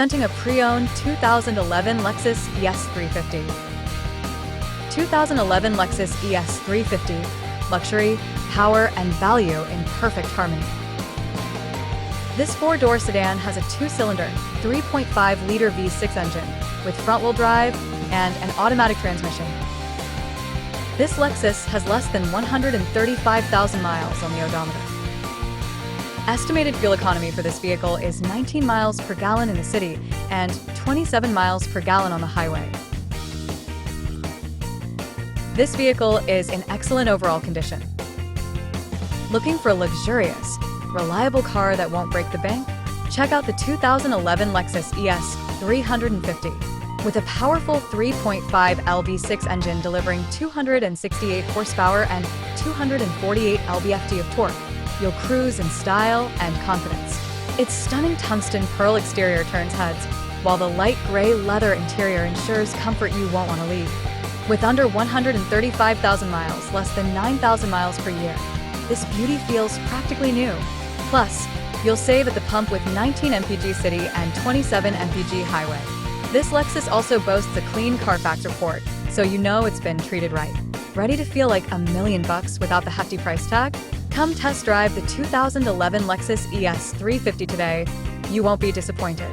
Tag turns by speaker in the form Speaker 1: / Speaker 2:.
Speaker 1: Presenting a pre-owned 2011 Lexus ES 350. 2011 Lexus ES 350. Luxury, power, and value in perfect harmony. This four-door sedan has a two-cylinder, 3.5-liter V6 engine with front-wheel drive and an automatic transmission. This Lexus has less than 135,000 miles on the odometer. Estimated fuel economy for this vehicle is 19 miles per gallon in the city and 27 miles per gallon on the highway. This vehicle is in excellent overall condition. Looking for a luxurious, reliable car that won't break the bank? Check out the 2011 Lexus ES 350. With a powerful 3.5L V6 engine delivering 268 horsepower and 248 lb-ft of torque, you'll cruise in style and confidence. Its stunning tungsten pearl exterior turns heads, while the light gray leather interior ensures comfort you won't want to leave. With under 135,000 miles, less than 9,000 miles per year, this beauty feels practically new. Plus, you'll save at the pump with 19 mpg city and 27 mpg highway. This Lexus also boasts a clean CARFAX report, so you know it's been treated right. Ready to feel like $1 million without the hefty price tag? Come test drive the 2011 Lexus ES 350 today. You won't be disappointed.